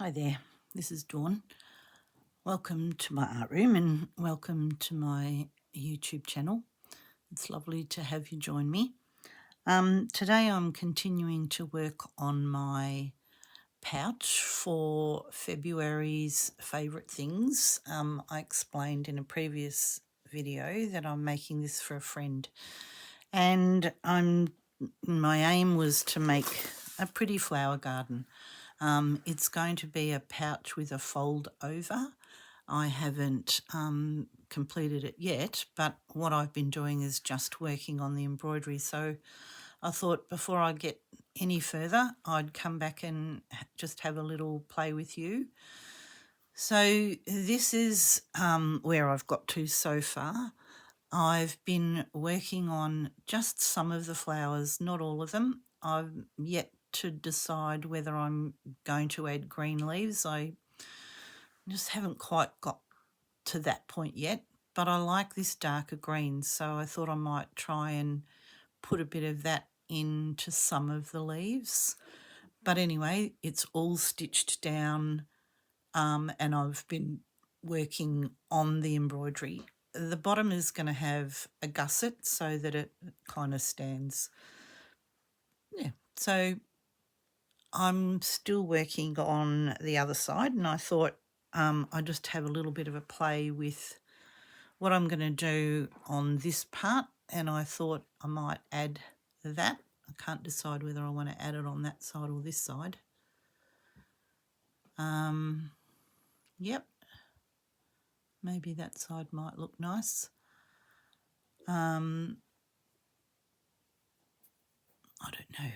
Hi there, this is Dawn. Welcome to my art room and welcome to my YouTube channel. It's lovely to have you join me. Today I'm continuing to work on my pouch for February's favourite things. I explained in a previous video that I'm making this for a friend, and my aim was to make a pretty flower garden. It's going to be a pouch with a fold over. I haven't completed it yet, but what I've been doing is just working on the embroidery. So I thought before I get any further, I'd come back and just have a little play with you. So this is where I've got to so far. I've been working on just some of the flowers, not all of them. I've yet to decide whether I'm going to add green leaves. I just haven't quite got to that point yet, but I like this darker green, so I thought I might try and put a bit of that into some of the leaves. But anyway, it's all stitched down, and I've been working on the embroidery. The bottom is going to have a gusset so that it kind of stands. Yeah, so I'm still working on the other side, and I thought I'd just have a little bit of a play with what I'm going to do on this part, and I thought I might add that. I can't decide whether I want to add it on that side or this side. Yep, maybe that side might look nice. I don't know,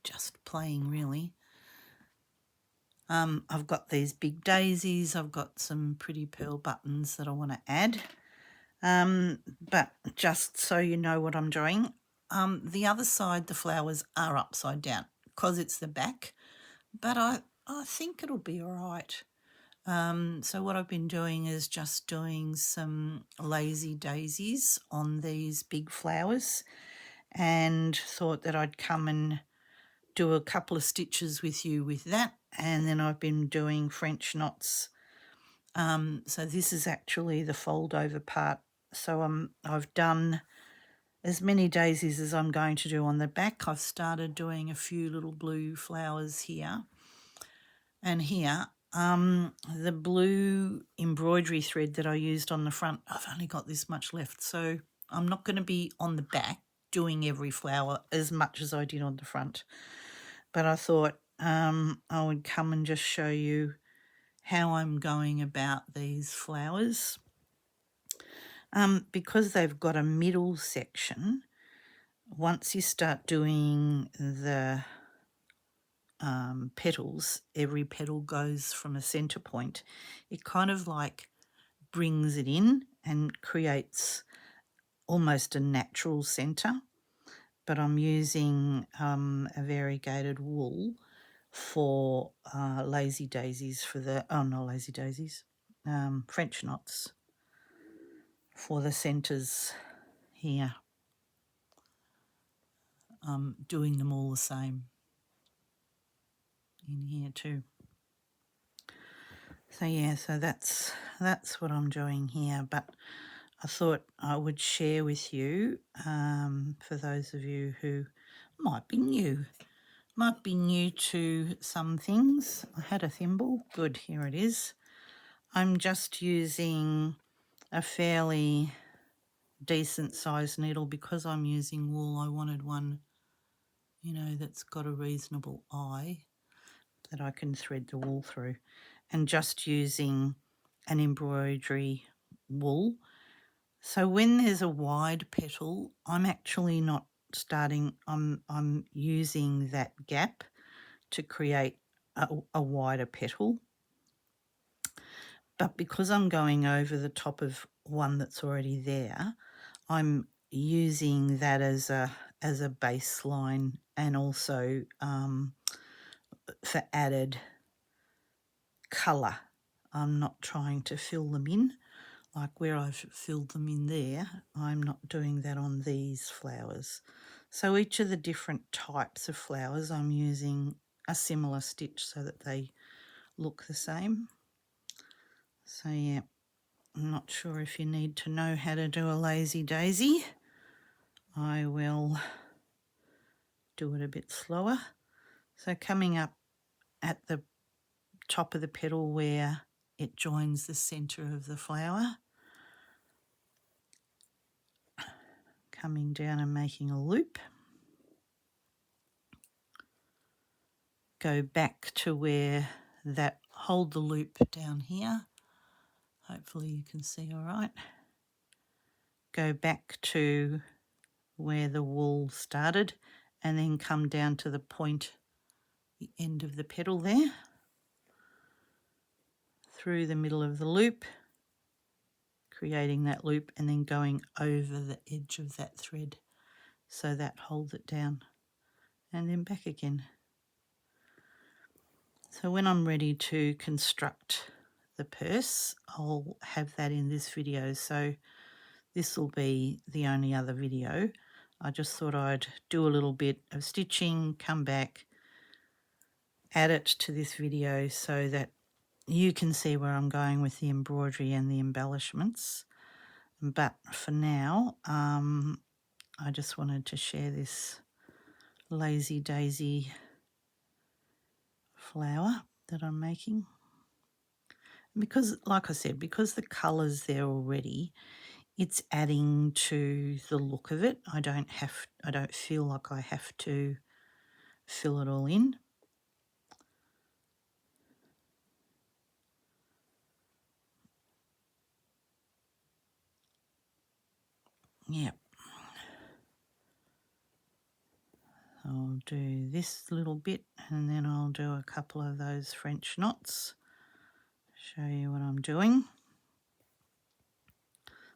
just playing really. I've got these big daisies, I've got some pretty pearl buttons that I want to add. But just so you know what I'm doing, the other side, the flowers are upside down because it's the back, but I think it'll be all right. So what I've been doing is just doing some lazy daisies on these big flowers, and thought that I'd come and do a couple of stitches with you with that, and then I've been doing French knots. So this is actually the fold over part. So I've done as many daisies as I'm going to do on the back. I've started doing a few little blue flowers here and here. The blue embroidery thread that I used on the front, I've only got this much left, so I'm not going to be on the back doing every flower as much as I did on the front. But I thought I would come and just show you how I'm going about these flowers. Because they've got a middle section, once you start doing the petals, every petal goes from a centre point. It kind of like brings it in and creates almost a natural centre. But I'm using a variegated wool for lazy daisies for the, not lazy daisies, French knots for the centres here. I'm doing them all the same in here too. So yeah, so that's what I'm doing here, but I thought I would share with you, for those of you who might be new to some things. I had a thimble. Good, here it is. I'm just using a fairly decent sized needle because I'm using wool. I wanted one, you know, that's got a reasonable eye that I can thread the wool through, and just using an embroidery wool. So when there's a wide petal, I'm actually not starting, I'm using that gap to create a wider petal. But because I'm going over the top of one that's already there, I'm using that as a baseline, and also for added colour. I'm not trying to fill them in. Like where I've filled them in there, I'm not doing that on these flowers. So each of the different types of flowers, I'm using a similar stitch so that they look the same. So yeah, I'm not sure if you need to know how to do a lazy daisy. I will do it a bit slower. So coming up at the top of the petal where it joins the centre of the flower, coming down and making a loop, go back to where that, hold the loop down here, hopefully you can see all right, go back to where the wool started and then come down to the point, the end of the petal there, through the middle of the loop, creating that loop and then going over the edge of that thread so that holds it down, and then back again. So when I'm ready to construct the purse, I'll have that in this video. So this will be the only other video. I just thought I'd do a little bit of stitching, come back, add it to this video so that you can see where I'm going with the embroidery and the embellishments. But for now, I just wanted to share this lazy daisy flower that I'm making. Because, like I said, because the colour's there already, it's adding to the look of it. I don't feel like I have to fill it all in. Yep. I'll do this little bit and then I'll do a couple of those French knots. Show you what I'm doing.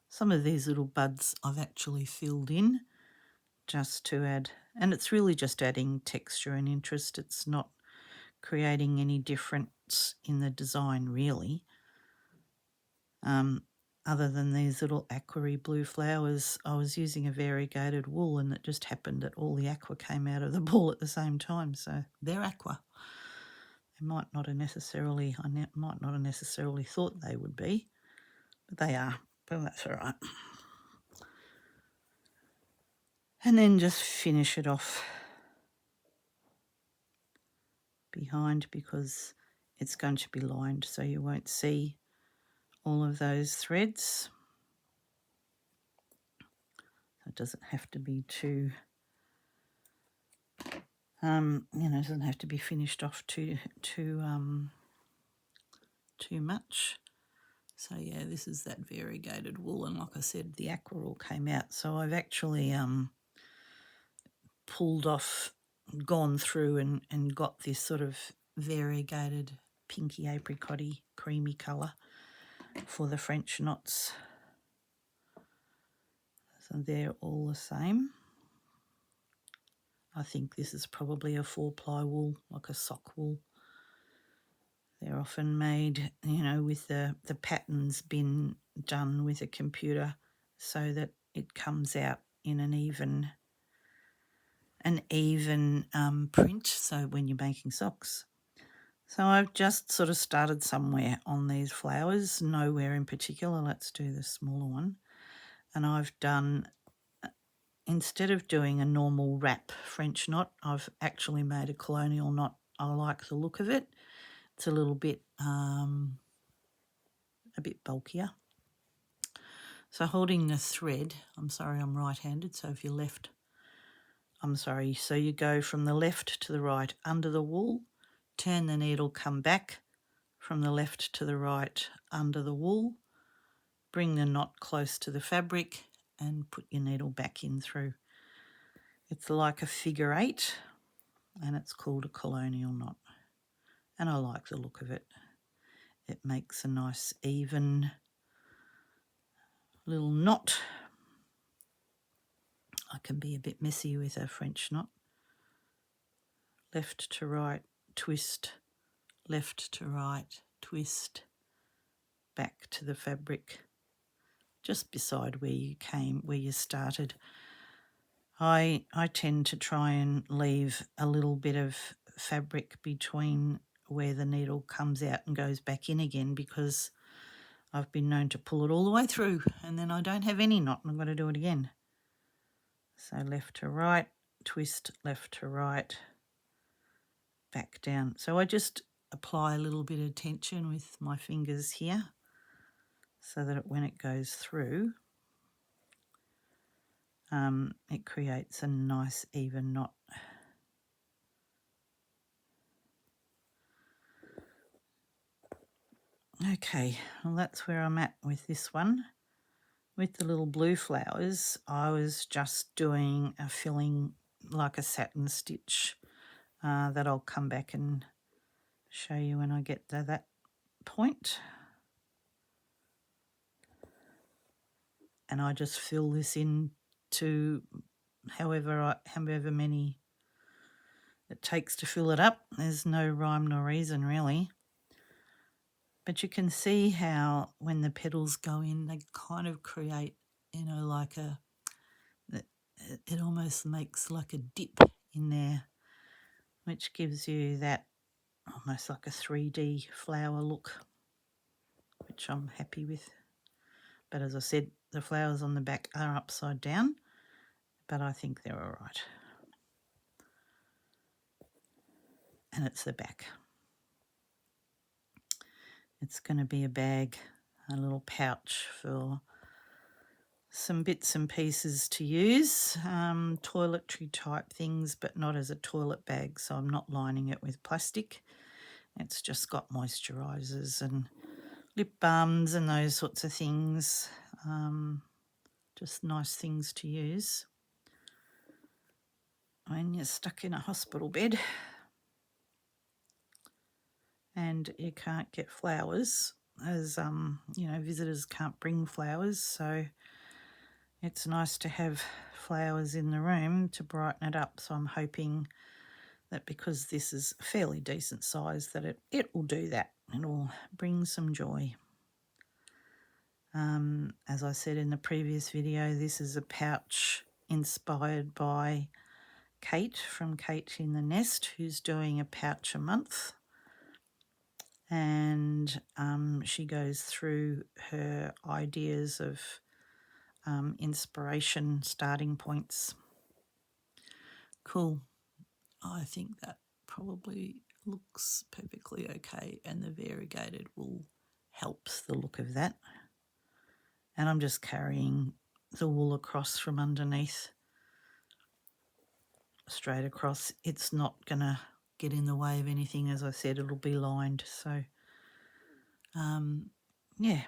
Some of these little buds I've actually filled in just to add, and it's really just adding texture and interest. It's not creating any difference in the design really. Other than these little aqua blue flowers, I was using a variegated wool and it just happened that all the aqua came out of the ball at the same time. So they're aqua. They might not have necessarily, I might not have necessarily thought they would be, but they are, but that's all right. And then just finish it off behind because it's going to be lined so you won't see all of those threads. It doesn't have to be too, it doesn't have to be finished off too much. So yeah, this is that variegated wool, and like I said, the aqua all came out. So I've actually pulled off, gone through and got this sort of variegated pinky apricot-y creamy colour for the French knots. So they're all the same. I think this is probably a 4-ply wool, like a sock wool. They're often made, with the patterns been done with a computer so that it comes out in an even print, so when you're making socks. So I've just sort of started somewhere on these flowers, nowhere in particular. Let's do the smaller one. And I've done, instead of doing a normal wrap French knot, I've actually made a colonial knot. I like the look of it. It's a little bit bulkier. So holding the thread, I'm sorry, I'm right-handed, so if you're left, so you go from the left to the right under the wool, turn the needle, come back from the left to the right under the wool, bring the knot close to the fabric and put your needle back in through. It's like a figure 8 and it's called a colonial knot. And I like the look of it. It makes a nice even little knot. I can be a bit messy with a French knot. Left to right, twist, left to right, twist, back to the fabric, just beside where you started. I tend to try and leave a little bit of fabric between where the needle comes out and goes back in again, because I've been known to pull it all the way through and then I don't have any knot and I've got to do it again. So left to right, twist, left to right, back down. So I just apply a little bit of tension with my fingers here so that when it goes through, it creates a nice even knot. Okay, well that's where I'm at with this one. With the little blue flowers, I was just doing a filling like a satin stitch that I'll come back and show you when I get to that point. And I just fill this in to however many it takes to fill it up. There's no rhyme nor reason really. But you can see how when the petals go in, they kind of create, you know, like it almost makes like a dip in there, which gives you that almost like a 3D flower look, which I'm happy with. But as I said, the flowers on the back are upside down, but I think they're all right. And it's the back. It's going to be a bag, a little pouch for some bits and pieces to use, toiletry type things, but not as a toilet bag, so I'm not lining it with plastic. It's just got moisturisers and lip balms and those sorts of things, just nice things to use when you're stuck in a hospital bed and you can't get flowers, as you know, visitors can't bring flowers, so it's nice to have flowers in the room to brighten it up. So I'm hoping that because this is a fairly decent size that it will do that. It'll bring some joy. As I said in the previous video, this is a pouch inspired by Kate from Kate in the Nest, who's doing a pouch a month. And she goes through her ideas of inspiration starting points. Cool. I think that probably looks perfectly okay, and the variegated wool helps the look of that. And I'm just carrying the wool across from underneath, straight across. It's not going to get in the way of anything. As I said, it'll be lined. So, yeah,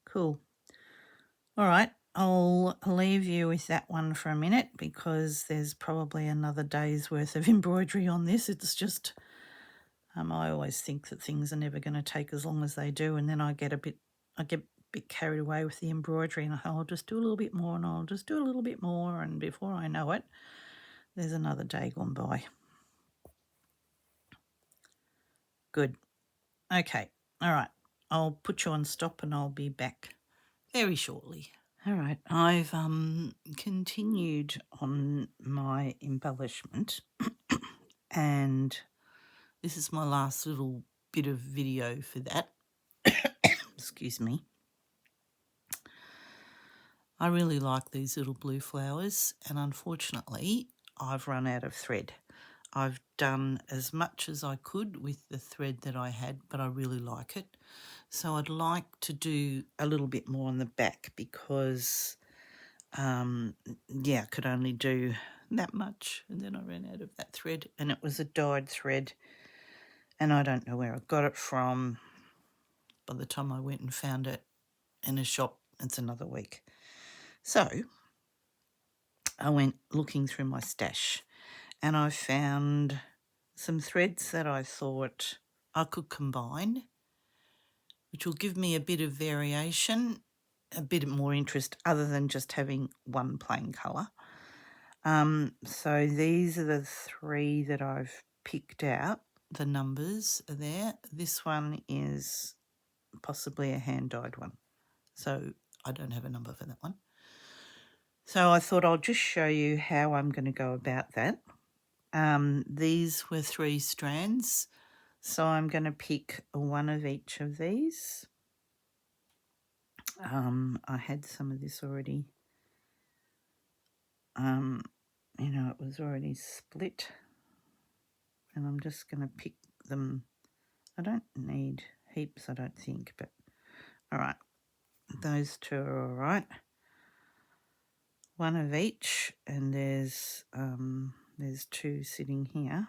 cool. All right, I'll leave you with that one for a minute because there's probably another day's worth of embroidery on this. It's just, I always think that things are never going to take as long as they do, and then I get a bit carried away with the embroidery, and I'll just do a little bit more, and I'll just do a little bit more, and before I know it, there's another day gone by. Good. Okay. All right. I'll put you on stop and I'll be back very shortly. All right. I've continued on my embellishment and this is my last little bit of video for that. Excuse me. I really like these little blue flowers and unfortunately I've run out of thread. I've done as much as I could with the thread that I had, but I really like it. So I'd like to do a little bit more on the back because, yeah, I could only do that much and then I ran out of that thread and it was a dyed thread and I don't know where I got it from. By the time I went and found it in a shop, it's another week. So I went looking through my stash and I found some threads that I thought I could combine, which will give me a bit of variation, a bit more interest other than just having one plain colour. So these are the three that I've picked out. The numbers are there. This one is possibly a hand-dyed one, so I don't have a number for that one. So I thought I'll just show you how I'm going to go about that. These were 3 strands, so I'm going to pick one of each of these. I had some of this already. You know, it was already split, and I'm just going to pick them. I don't need heaps, I don't think, but all right, those 2 are all right. One of each, and there's 2 sitting here.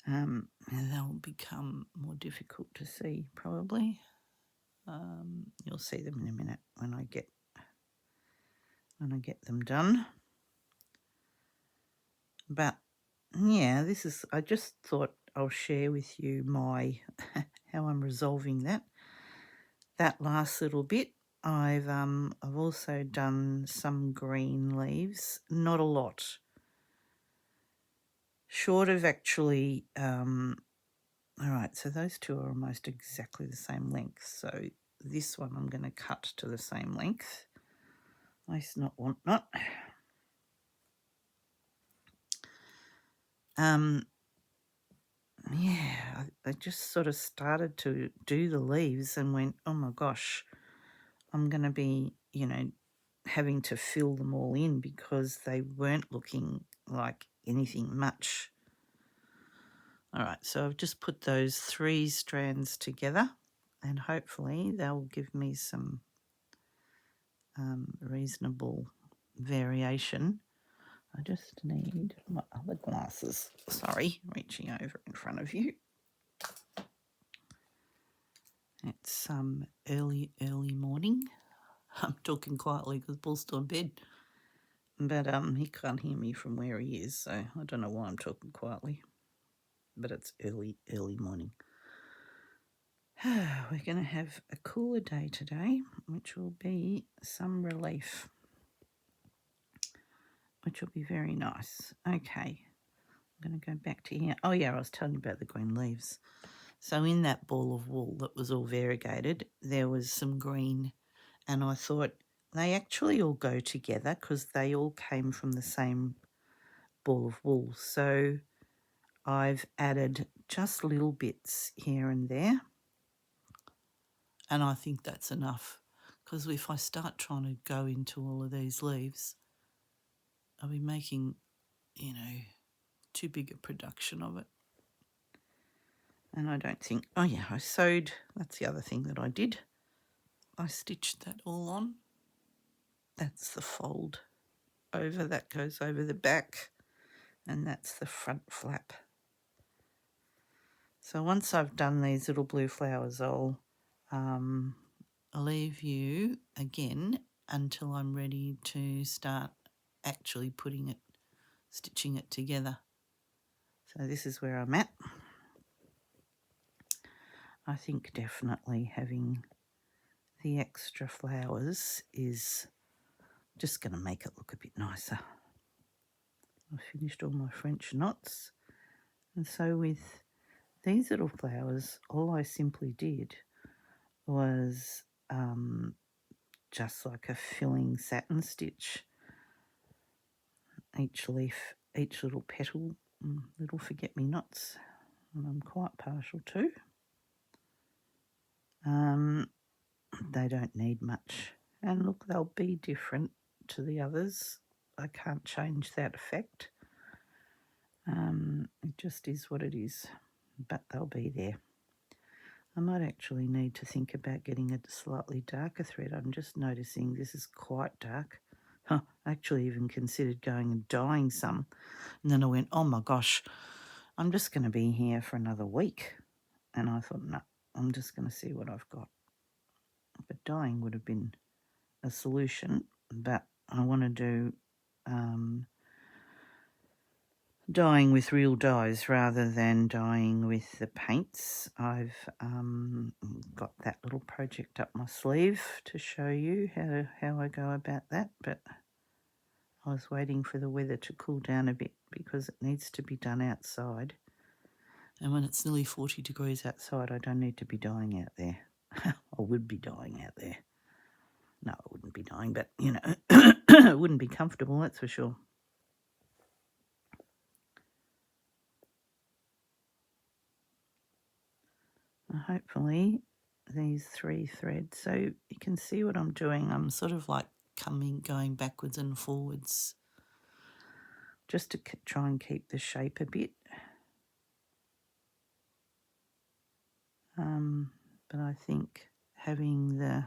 And they'll become more difficult to see probably. You'll see them in a minute when I get them done. But yeah, this is, I just thought I'll share with you my how I'm resolving that last little bit. I've also done some green leaves, not a lot, short of actually. All right, so those 2 are almost exactly the same length. So this one I'm going to cut to the same length. Nice, not want not. Yeah, I just sort of started to do the leaves and went, oh my gosh, I'm going to be, you know, having to fill them all in because they weren't looking like anything much. All right, so I've just put those 3 strands together and hopefully they'll give me some reasonable variation. I just need my other glasses. Sorry, reaching over in front of you. It's early morning. I'm talking quietly because Paul's still in bed. But he can't hear me from where he is, so I don't know why I'm talking quietly. But it's early morning. We're going to have a cooler day today, which will be some relief, which will be very nice. Okay, I'm going to go back to here. Oh yeah, I was telling you about the green leaves. So in that ball of wool that was all variegated, there was some green, and I thought they actually all go together because they all came from the same ball of wool. So I've added just little bits here and there, and I think that's enough because if I start trying to go into all of these leaves, I'll be making, you know, too big a production of it. And I don't think, oh yeah, I sewed, that's the other thing that I did. I stitched that all on. That's the fold over, that goes over the back, and that's the front flap. So once I've done these little blue flowers, I'll leave you again until I'm ready to start actually stitching it together. So this is where I'm at. I think definitely having the extra flowers is just going to make it look a bit nicer. I've finished all my French knots, and so with these little flowers, all I simply did was just like a filling satin stitch. Each leaf, each little petal, little forget-me-nots, and I'm quite partial to. They don't need much, and look, they'll be different to the others. I can't change that effect. It just is what it is, but they'll be there. I might actually need to think about getting a slightly darker thread. I'm just noticing this is quite dark. I actually even considered going and dyeing some, and then I went, oh my gosh, I'm just going to be here for another week. And I thought, no, I'm just going to see what I've got. But dyeing would have been a solution, but I want to do dyeing with real dyes rather than dyeing with the paints. I've got that little project up my sleeve to show you how I go about that, but I was waiting for the weather to cool down a bit because it needs to be done outside. And when it's nearly 40 degrees outside, I don't need to be dyeing out there. I would be dyeing out there. No, I wouldn't be dyeing, but, you know, It wouldn't be comfortable, that's for sure. Hopefully these 3 threads, so you can see what I'm doing. I'm sort of like going backwards and forwards just to try and keep the shape a bit. But I think having the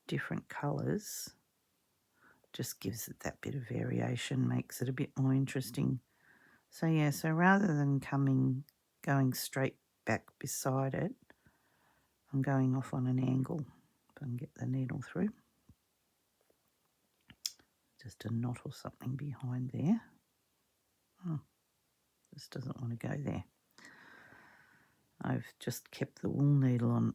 different colours just gives it that bit of variation, makes it a bit more interesting. So yeah, so rather than going straight back beside it, I'm going off on an angle. If I can get the needle through. Just a knot or something behind there. Oh, this doesn't want to go there. I've just kept the wool needle on.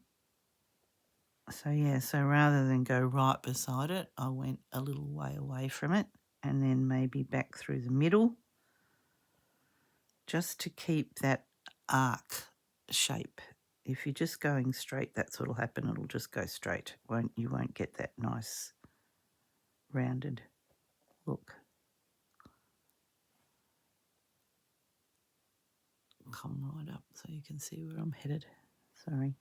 So yeah, so rather than go right beside it, I went a little way away from it and then maybe back through the middle, just to keep that arc shape. If you're just going straight, that's what'll happen. It'll just go straight. You won't get that nice rounded look. Come right up so you can see where I'm headed. Sorry.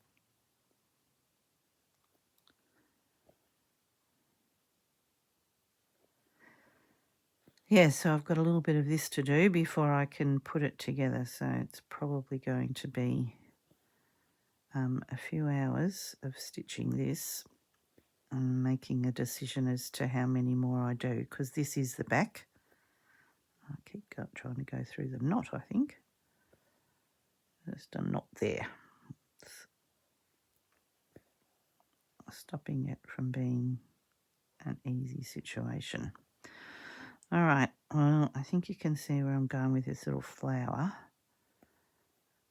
Yeah, so I've got a little bit of this to do before I can put it together. So it's probably going to be a few hours of stitching this and making a decision as to how many more I do, because this is the back. I keep trying to go through the knot, I think. Just a knot there. It's stopping it from being an easy situation. All right, well, I think you can see where I'm going with this little flower.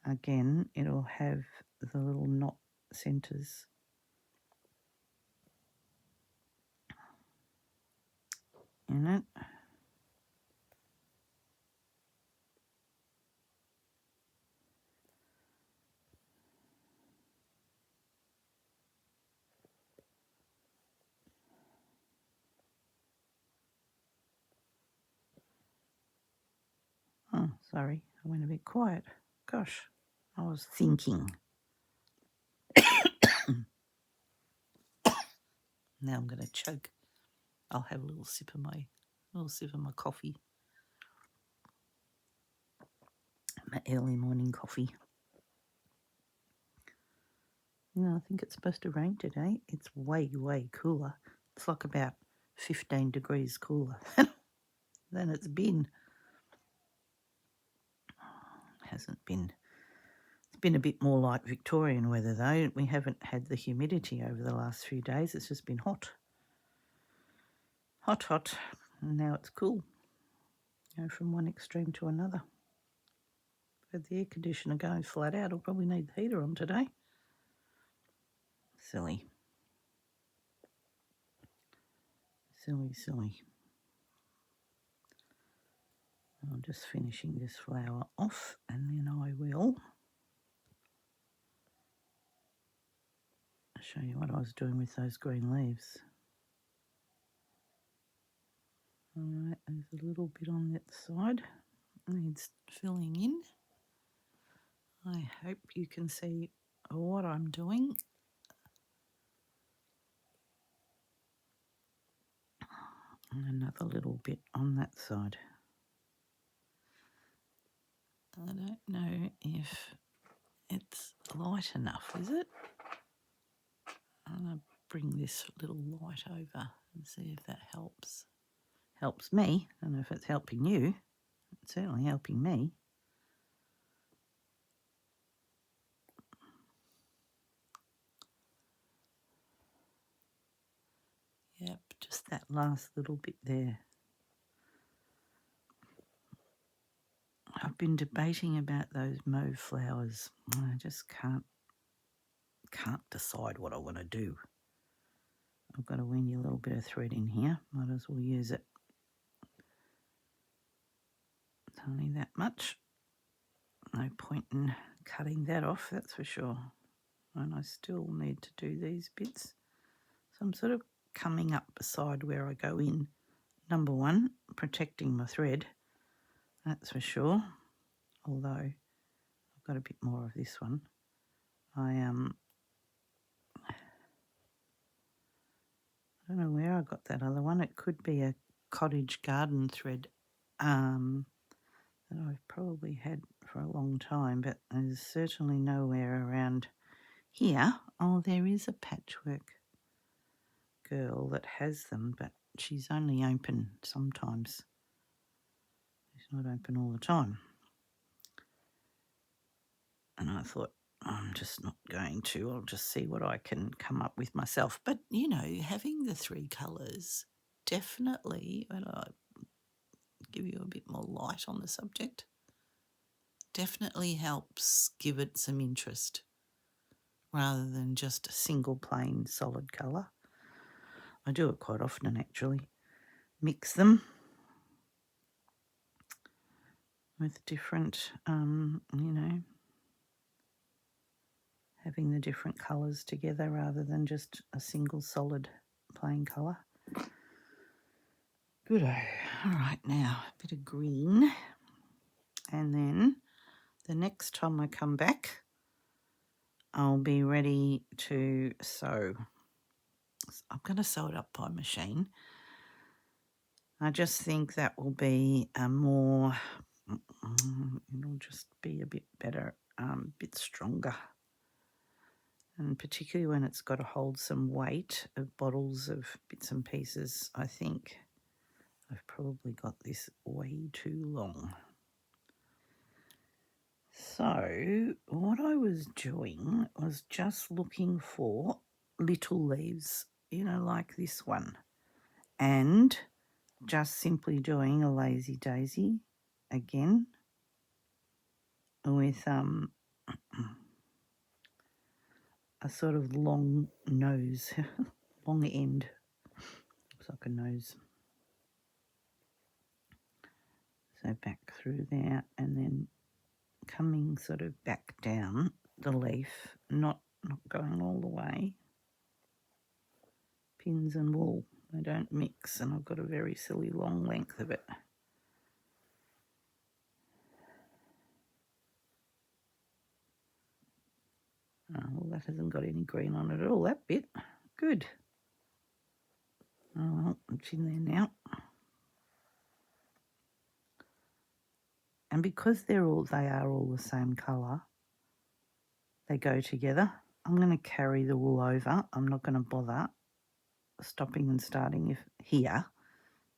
Again, it'll have the little knot centres in it. Oh, sorry, I went a bit quiet. Gosh, I was thinking. Now I'm going to choke. I'll have a little sip of my coffee. My early morning coffee. No, I think it's supposed to rain today. It's way, way cooler. It's like about 15 degrees cooler than it's been. Hasn't been. It's been a bit more like Victorian weather though. We haven't had the humidity over the last few days. It's just been hot. Hot, hot. And now it's cool. Go from one extreme to another. Had the air conditioner going flat out. I'll probably need the heater on today. Silly. Silly, silly. I'm just finishing this flower off and then I will show you what I was doing with those green leaves. Alright, there's a little bit on that side. Needs filling in. I hope you can see what I'm doing. And another little bit on that side. I don't know if it's light enough, is it? I'm going to bring this little light over and see if that helps. Helps me. I don't know if it's helping you. It's certainly helping me. Yep, just that last little bit there. I've been debating about those mauve flowers. I just can't decide what I want to do. I've got a weeny little bit of thread in here. Might as well use it. It's only that much. No point in cutting that off, that's for sure. And I still need to do these bits. So I'm sort of coming up beside where I go in number one, protecting my thread, that's for sure. Although I've got a bit more of this one. I don't know where I got that other one. It could be a cottage garden thread that I've probably had for a long time, but there's certainly nowhere around here. Oh, there is a patchwork girl that has them, but she's only open sometimes. She's not open all the time. And I thought, I'm just not going to. I'll just see what I can come up with myself. But, you know, having the three colours definitely, and I'll give you a bit more light on the subject, definitely helps give it some interest rather than just a single plain solid colour. I do it quite often actually. Mix them with different, having the different colours together rather than just a single solid plain colour. Good. All right, now a bit of green. And then the next time I come back, I'll be ready to sew. I'm going to sew it up by machine. I just think that will be a more, it'll just be a bit better, a bit stronger. And particularly when it's got to hold some weight of bottles of bits and pieces, I think I've probably got this way too long. So what I was doing was just looking for little leaves, you know, like this one, and just simply doing a lazy daisy again with a sort of long nose, long end, looks like a nose. So back through there and then coming sort of back down the leaf, not going all the way. Pins and wool, they don't mix, and I've got a very silly long length of it. Oh, well, that hasn't got any green on it at all, that bit. Good. Oh, well, it's in there now. And because they are all the same colour, they go together. I'm going to carry the wool over. I'm not going to bother stopping and starting here.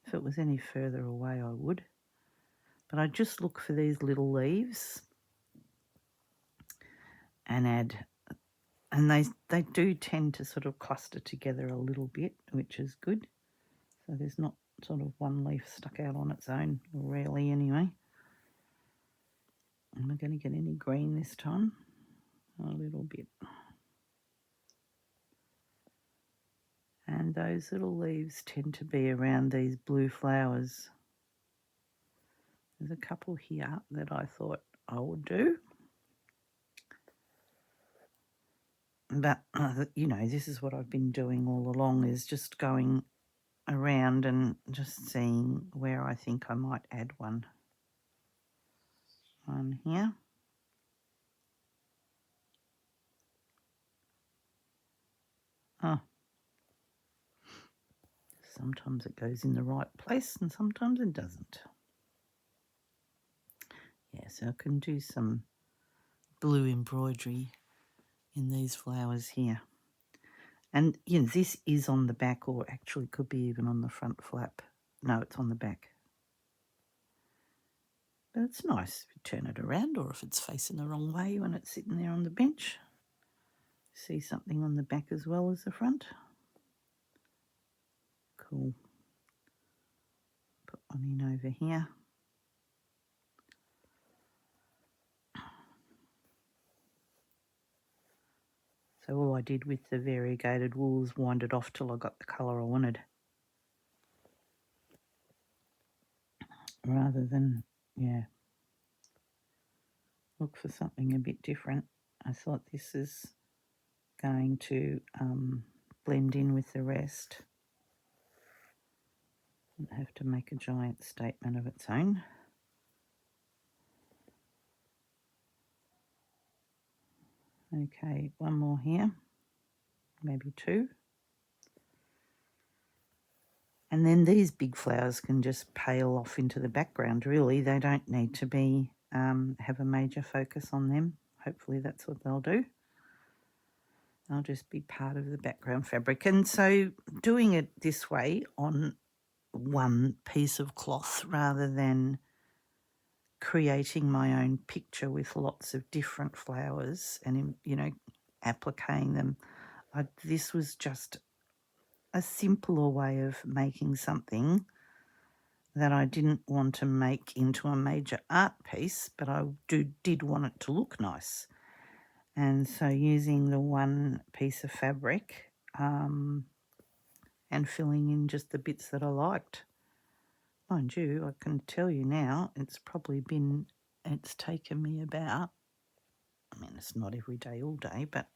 If it was any further away, I would. But I just look for these little leaves and add, and they do tend to sort of cluster together a little bit, which is good. So there's not sort of one leaf stuck out on its own, rarely anyway. Am I going to get any green this time? A little bit. And those little leaves tend to be around these blue flowers. There's a couple here that I thought I would do. But, you know, this is what I've been doing all along, is just going around and just seeing where I think I might add one. One here. Oh. Sometimes it goes in the right place and sometimes it doesn't. Yeah, so I can do some blue embroidery in these flowers here. And, you know, this is on the back, or actually could be even on the front flap. No, it's on the back. But it's nice if you turn it around, or if it's facing the wrong way when it's sitting there on the bench. See something on the back as well as the front. Cool. Put one in over here. So all I did with the variegated wool was wind it off till I got the colour I wanted. Rather than, look for something a bit different. I thought this is going to blend in with the rest. Doesn't have to make a giant statement of its own. Okay, one more here, maybe two. And then these big flowers can just pale off into the background, really. They don't need to be have a major focus on them. Hopefully that's what they'll do. They'll just be part of the background fabric. And so doing it this way on one piece of cloth rather than creating my own picture with lots of different flowers and, you know, appliquing them, this was just a simpler way of making something that I didn't want to make into a major art piece, but I did want it to look nice. And so using the one piece of fabric and filling in just the bits that I liked. Mind you, I can tell you now, it's taken me about, I mean, it's not every day all day, but,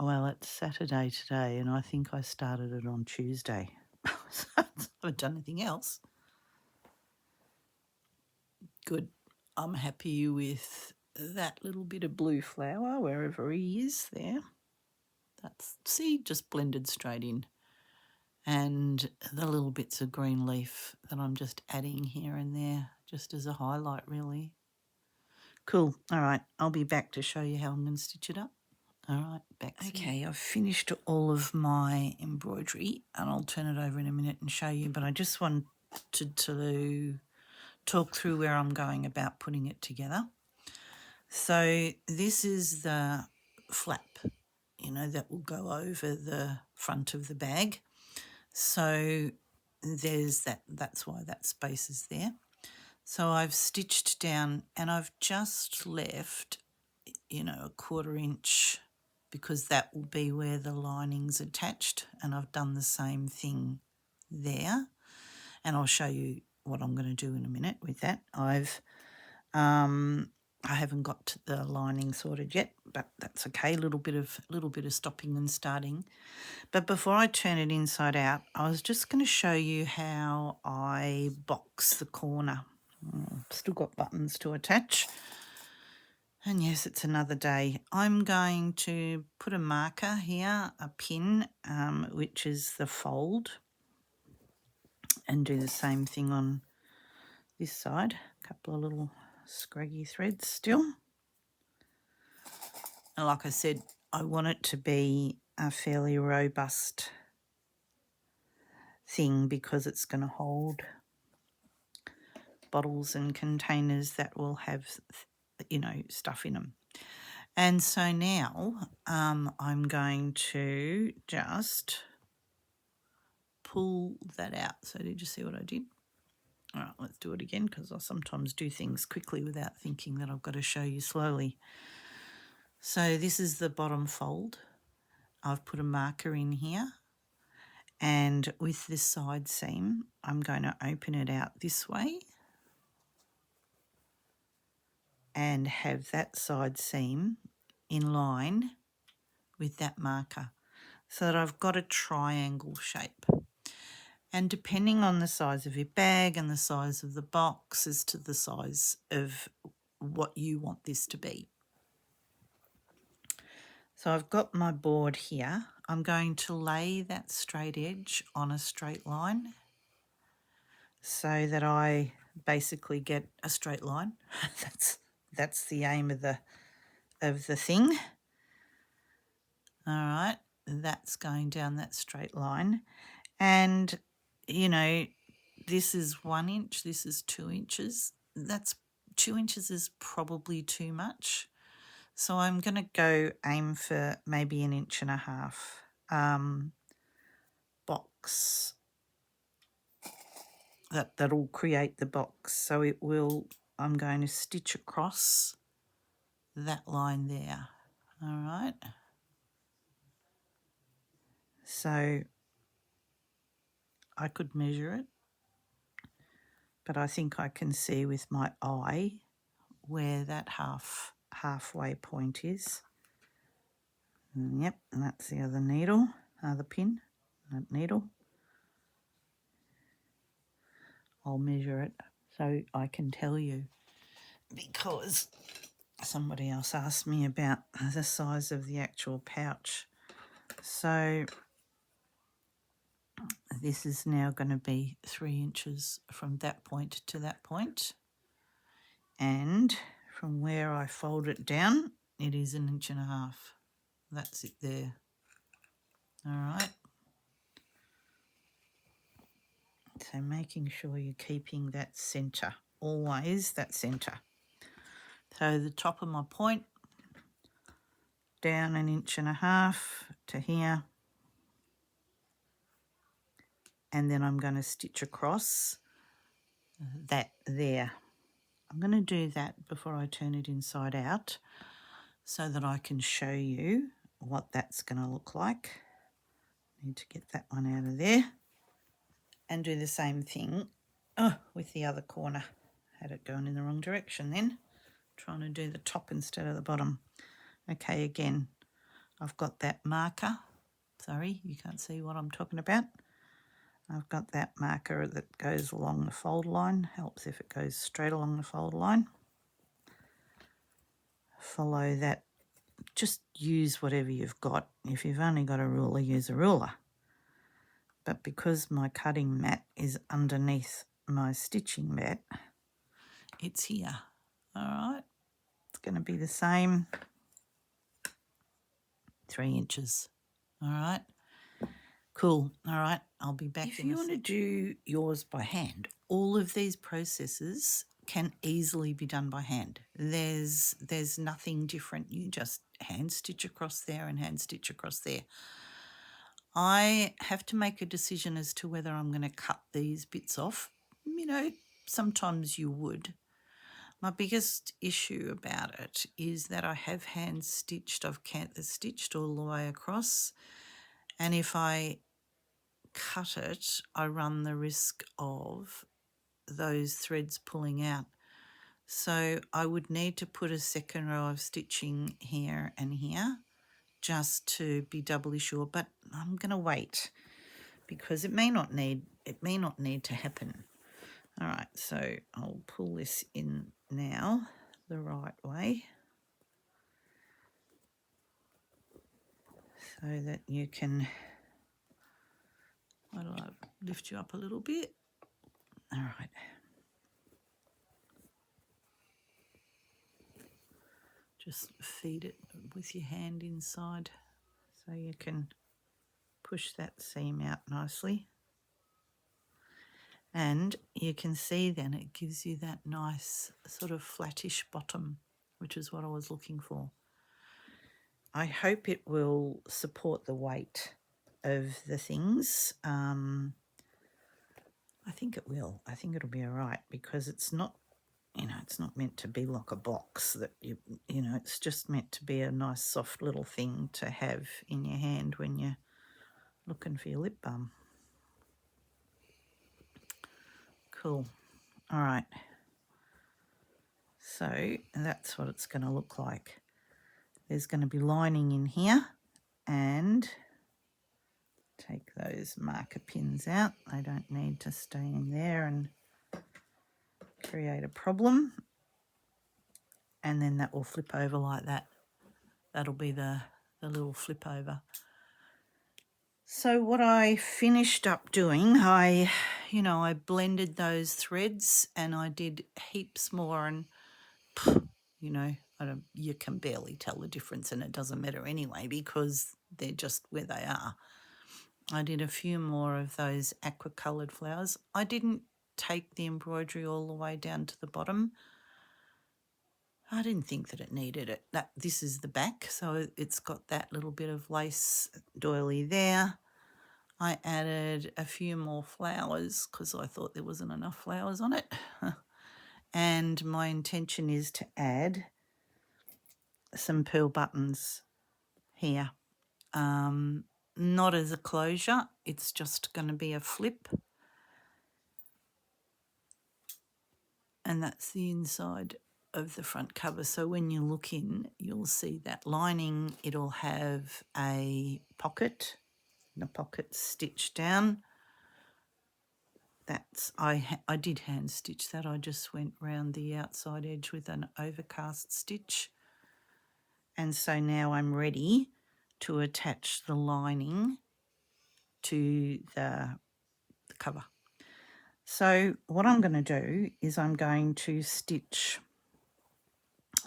well, it's Saturday today, and I think I started it on Tuesday. So I haven't done anything else. Good. I'm happy with that little bit of blue flower wherever he is there. That's, see, just blended straight in. And the little bits of green leaf that I'm just adding here and there, just as a highlight, really. Cool. All right, I'll be back to show you how I'm going to stitch it up. All right, back to you. Okay, I've finished all of my embroidery and I'll turn it over in a minute and show you, but I just wanted to talk through where I'm going about putting it together. So this is the flap, you know, that will go over the front of the bag. So there's that's why that space is there. So I've stitched down and I've just left, you know, a 1/4 inch because that will be where the lining's attached, and I've done the same thing there. And I'll show you what I'm going to do in a minute with that. I haven't got to the lining sorted yet, but that's okay. A little bit of stopping and starting. But before I turn it inside out, I was just going to show you how I box the corner. Still got buttons to attach. And yes, it's another day. I'm going to put a marker here, a pin, which is the fold, and do the same thing on this side. A couple of little scraggy threads still. And like I said, I want it to be a fairly robust thing because it's going to hold bottles and containers that will have, you know, stuff in them. And so now I'm going to just pull that out. So did you see what I did? All right, let's do it again because I sometimes do things quickly without thinking that I've got to show you slowly. So this is the bottom fold. I've put a marker in here, and with this side seam, I'm going to open it out this way and have that side seam in line with that marker so that I've got a triangle shape. And depending on the size of your bag and the size of the box as to the size of what you want this to be. So I've got my board here. I'm going to lay that straight edge on a straight line so that I basically get a straight line. That's the aim of the thing. All right, that's going down that straight line. And, you know, this is 1 inch, this is 2 inches. That's 2 inches is probably too much. So I'm going to go aim for maybe 1.5 inches box. That'll create the box. So it will, I'm going to stitch across that line there. All right. So I could measure it, but I think I can see with my eye where that halfway point is. And yep, and that's the other needle, other pin, that needle. I'll measure it so I can tell you, because somebody else asked me about the size of the actual pouch. So this is now going to be 3 inches from that point to that point, and from where I fold it down, it is 1.5 inches. That's it there. All right. So making sure you're keeping that centre, always that centre. So the top of my point, down 1.5 inches to here, and then I'm going to stitch across that there. I'm going to do that before I turn it inside out so that I can show you what that's going to look like. Need to get that one out of there and do the same thing with the other corner. Had it going in the wrong direction then, trying to do the top instead of the bottom. Okay, again, I've got that marker. Sorry, you can't see what I'm talking about. I've got that marker that goes along the fold line. Helps if it goes straight along the fold line. Follow that. Just use whatever you've got. If you've only got a ruler, use a ruler. But because my cutting mat is underneath my stitching mat, it's here. All right. It's going to be the same 3 inches. All right. Cool. All right. I'll be back. If you want to do yours by hand, all of these processes can easily be done by hand. There's nothing different. You just hand stitch across there and hand stitch across there. I have to make a decision as to whether I'm going to cut these bits off. You know, sometimes you would. My biggest issue about it is that I have hand stitched, I've cantha stitched all the way across, and if I cut it, I run the risk of those threads pulling out. So I would need to put a second row of stitching here and here just to be doubly sure, but I'm going to wait because it may not need to happen. All right, so I'll pull this in now the right way so that you can, why don't I lift you up a little bit? All right. Just feed it with your hand inside so you can push that seam out nicely. And you can see then it gives you that nice sort of flattish bottom, which is what I was looking for. I hope it will support the weight of the things. I think it will. I think it'll be all right because it's not, it's not meant to be like a box that it's just meant to be a nice soft little thing to have in your hand when you're looking for your lip balm. Cool. All right. So that's what it's going to look like. There's going to be lining in here, and take those marker pins out. They don't need to stay in there and create a problem. And then that will flip over like that. That'll be the little flip over. So what I finished up doing, I blended those threads and I did heaps more, and you can barely tell the difference, and it doesn't matter anyway because they're just where they are. I did a few more of those aqua coloured flowers. I didn't take the embroidery all the way down to the bottom. I didn't think that it needed it. This is the back, so it's got that little bit of lace doily there. I added a few more flowers because I thought there wasn't enough flowers on it. And my intention is to add some pearl buttons here. Not as a closure, it's just going to be a flip. And that's the inside of the front cover. So when you look in, you'll see that lining. It'll have a pocket, the pocket's stitched down. I did hand stitch that. I just went round the outside edge with an overcast stitch. And so now I'm ready to attach the lining to the cover. So what I'm going to do is I'm going to stitch,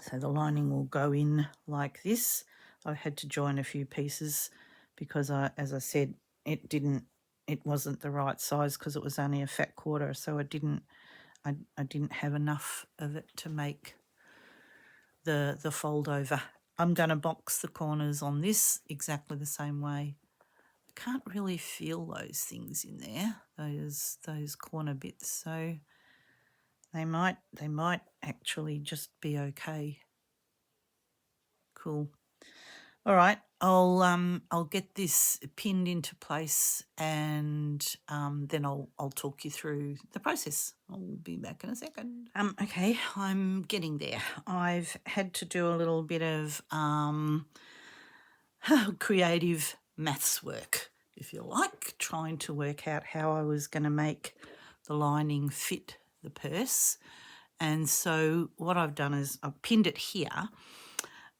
so the lining will go in like this. I had to join a few pieces because as I said, it wasn't the right size because it was only a fat quarter, so I didn't have enough of it to make the fold over. I'm going to box the corners on this exactly the same way. I can't really feel those things in there, those corner bits, so they might actually just be okay. Cool. All right, I'll get this pinned into place, and then I'll talk you through the process. I'll be back in a second. Okay, I'm getting there. I've had to do a little bit of creative maths work, if you like, trying to work out how I was going to make the lining fit the purse. And so what I've done is I've pinned it here,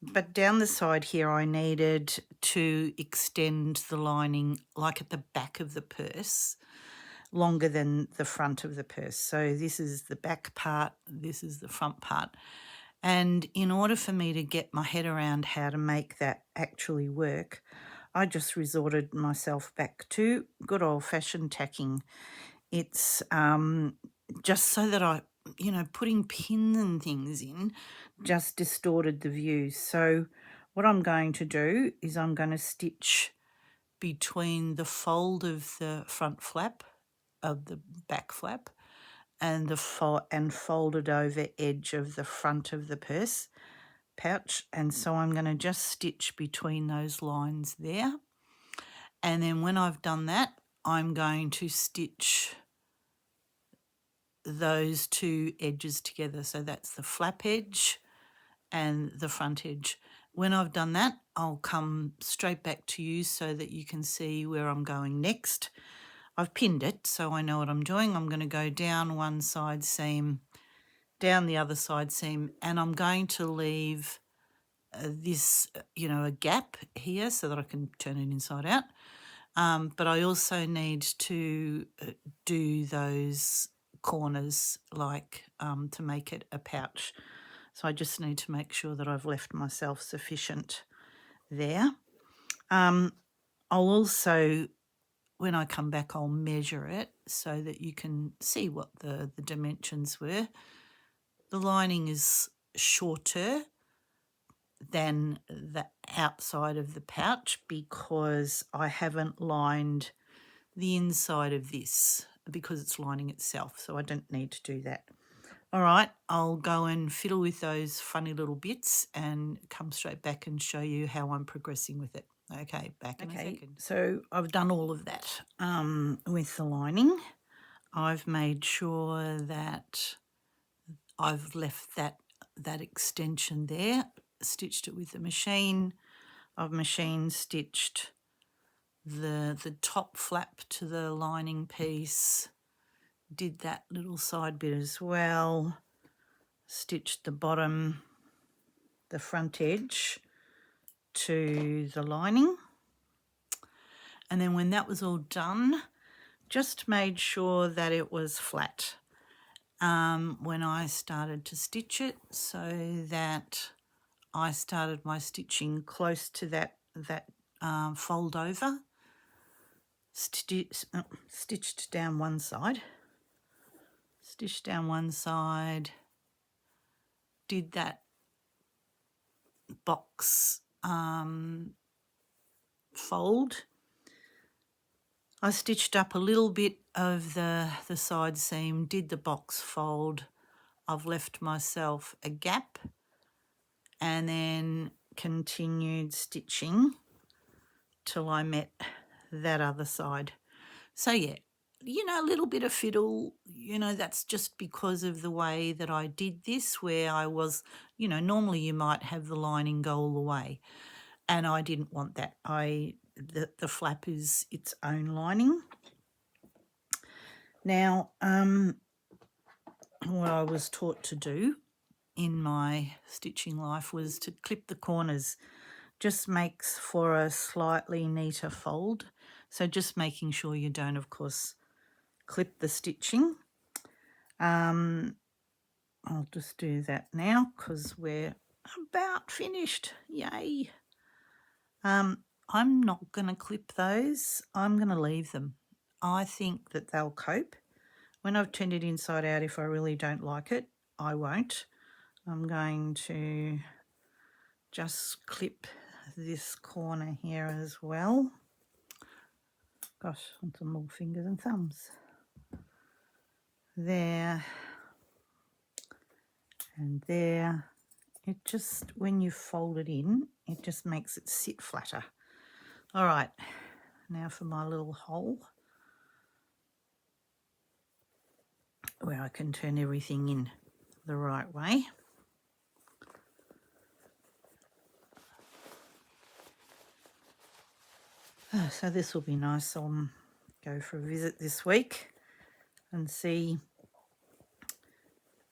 but down the side here I needed to extend the lining like at the back of the purse, longer than the front of the purse. So this is the back part, this is the front part. And in order for me to get my head around how to make that actually work, I just resorted myself back to good old-fashioned tacking. It's just so that putting pins and things in just distorted the view. So what I'm going to do is I'm going to stitch between the fold of the front flap, of the back flap, and the folded over edge of the front of the purse pouch. And so I'm going to just stitch between those lines there. And then when I've done that, I'm going to stitch those two edges together. So that's the flap edge and the front edge. When I've done that, I'll come straight back to you so that you can see where I'm going next. I've pinned it, so I know what I'm doing. I'm going to go down one side seam, down the other side seam, and I'm going to leave this, a gap here so that I can turn it inside out. But I also need to do those corners to make it a pouch. So I just need to make sure that I've left myself sufficient there. I'll also, when I come back, I'll measure it so that you can see what the dimensions were. The lining is shorter than the outside of the pouch because I haven't lined the inside of this because it's lining itself, so I don't need to do that. All right, I'll go and fiddle with those funny little bits and come straight back and show you how I'm progressing with it. Okay, back in a second. So I've done all of that with the lining. I've made sure that I've left that extension there, stitched it with the machine. I've machine stitched the top flap to the lining piece, did that little side bit as well, stitched the bottom, the front edge to the lining. And then when that was all done, just made sure that it was flat when I started to stitch it, so that I started my stitching close to that fold over, stitched down one side, stitched down one side, did that box fold. I stitched up a little bit of the side seam, did the box fold. I've left myself a gap and then continued stitching till I met that other side. So yeah, a little bit of fiddle, that's just because of the way that I did this, where I was, normally you might have the lining go all the way, and I didn't want that. The flap is its own lining. Now, what I was taught to do in my stitching life was to clip the corners. Just makes for a slightly neater fold. So just making sure you don't, of course, clip the stitching. I'll just do that now because we're about finished. Yay. I'm not going to clip those. I'm going to leave them. I think that they'll cope. When I've turned it inside out, if I really don't like it, I won't. I'm going to just clip this corner here as well. Gosh, I want some more fingers and thumbs. There and there. It just, when you fold it in, it just makes it sit flatter. All right, now for my little hole where I can turn everything in the right way. So this will be nice. I'll go for a visit this week and see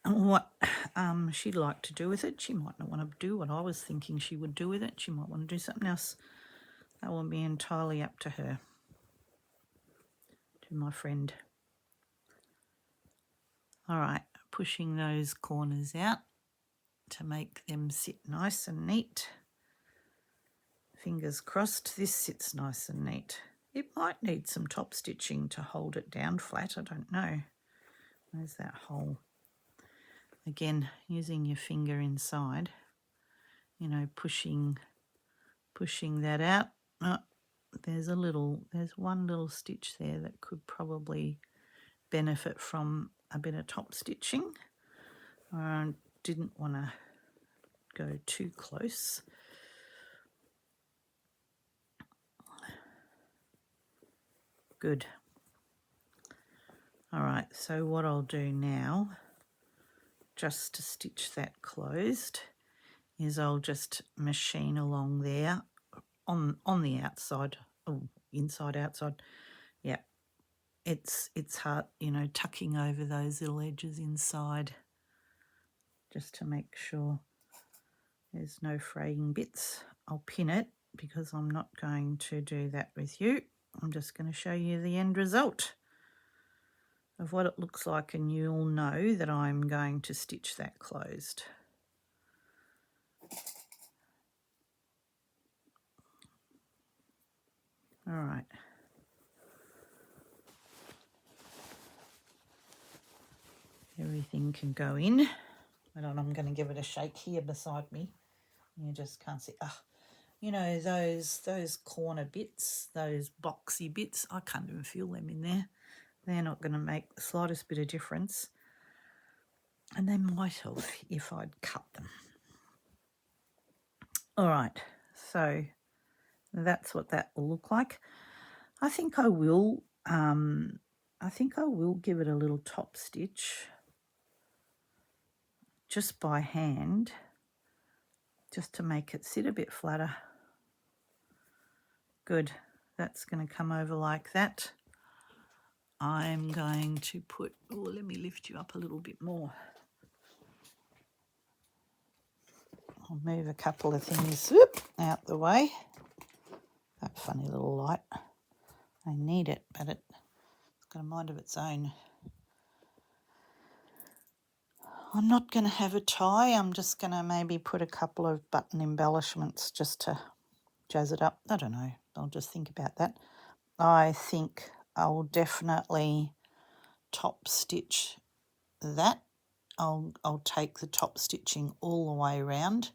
what she'd like to do with it. She might not want to do what I was thinking she would do with it. She might want to do something else. That will be entirely up to her, to my friend. All right, pushing those corners out to make them sit nice and neat. Fingers crossed this sits nice and neat. It might need some top stitching to hold it down flat, I don't know. Where's that hole? Again, using your finger inside, you know, pushing that out. Oh, there's one little stitch there that could probably benefit from a bit of top stitching. I didn't want to go too close. Good. All right, so what I'll do now, just to stitch that closed, is I'll just machine along there on the outside, inside, outside. Yeah, it's hard, you know, tucking over those little edges inside just to make sure there's no fraying bits. I'll pin it because I'm not going to do that with you. I'm just going to show you the end result of what it looks like, and you'll know that I'm going to stitch that closed. All right. Everything can go in. And I'm going to give it a shake here beside me. You just can't see. You know, those corner bits, those boxy bits, I can't even feel them in there. They're not going to make the slightest bit of difference. And they might have if I'd cut them. All right, so that's what that will look like. I think I will give it a little top stitch just by hand, just to make it sit a bit flatter. Good, that's going to come over like that. I'm going to put, let me lift you up a little bit more. I'll move a couple of things out the way. That funny little light. I need it, but it's got a mind of its own. I'm not going to have a tie. I'm just going to maybe put a couple of button embellishments just to jazz it up. I don't know. I'll just think about that. I think I'll definitely top stitch that. I'll take the top stitching all the way around.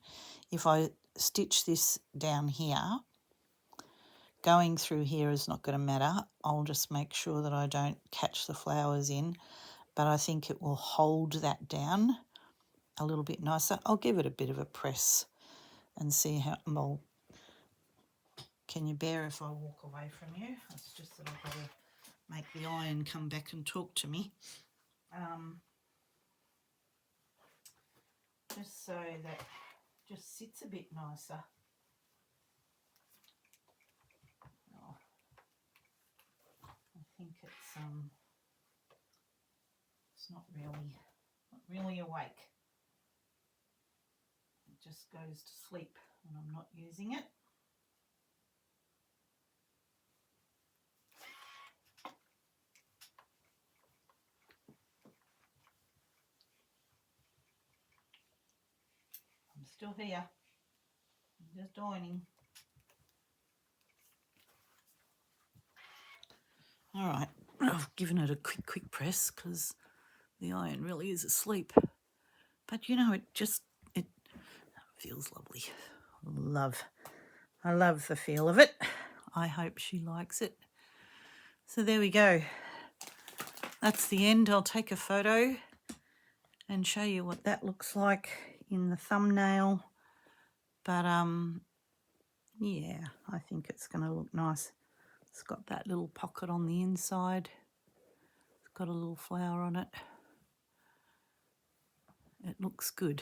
If I stitch this down here, going through here is not going to matter. I'll just make sure that I don't catch the flowers in, but I think it will hold that down a little bit nicer. I'll give it a bit of a press and see how, well, can you bear if I walk away from you? It's just that I've got to make the iron come back and talk to me. Just so that just sits a bit nicer. Oh, I think it's not really awake. It just goes to sleep when I'm not using it. I'm still here. I'm just ironing. All right, I've given it a quick press because the iron really is asleep. But you know, it feels lovely. I love the feel of it. I hope she likes it. So there we go. That's the end. I'll take a photo and show you what that looks like in the thumbnail. But yeah, I think it's going to look nice. It's got that little pocket on the inside. It's got a little flower on it. It looks good.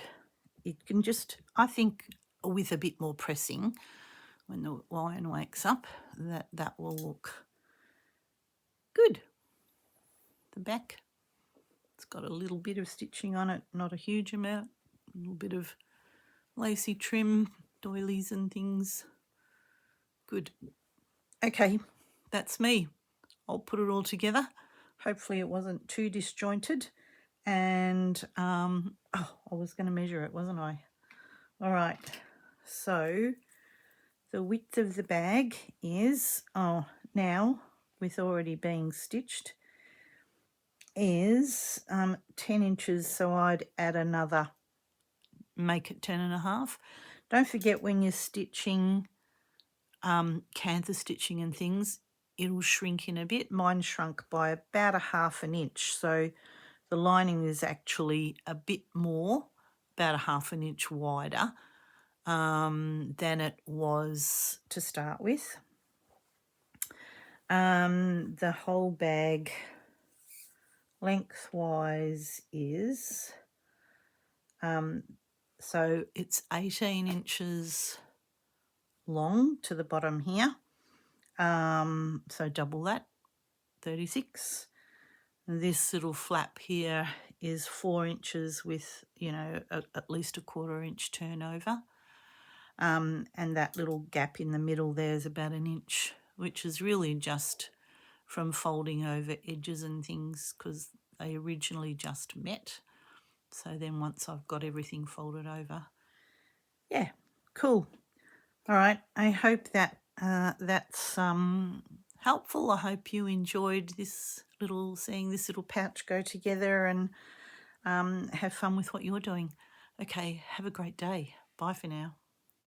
It can just, I think, with a bit more pressing, when the iron wakes up, that will look good. The back, it's got a little bit of stitching on it, not a huge amount, a little bit of lacy trim, doilies and things. Good. Okay, that's me. I'll put it all together. Hopefully it wasn't too disjointed. And I was going to measure it, wasn't I? All right, so the width of the bag is, now with already being stitched, is 10 inches, so I'd add another, make it 10.5. Don't forget when you're stitching cantha stitching and things, it'll shrink in a bit. Mine shrunk by about 1/2 inch, so the lining is actually a bit more, about 1/2 inch wider than it was to start with. The whole bag lengthwise is, so it's 18 inches long to the bottom here. So double that, 36. This little flap here is 4 inches with, you know, at least a 1/4 inch turnover. And that little gap in the middle there is about 1 inch, which is really just from folding over edges and things because they originally just met. So then once I've got everything folded over, yeah, cool. All right, I hope that that's helpful. I hope you enjoyed seeing this little pouch go together and have fun with what you're doing. Okay, have a great day. Bye for now.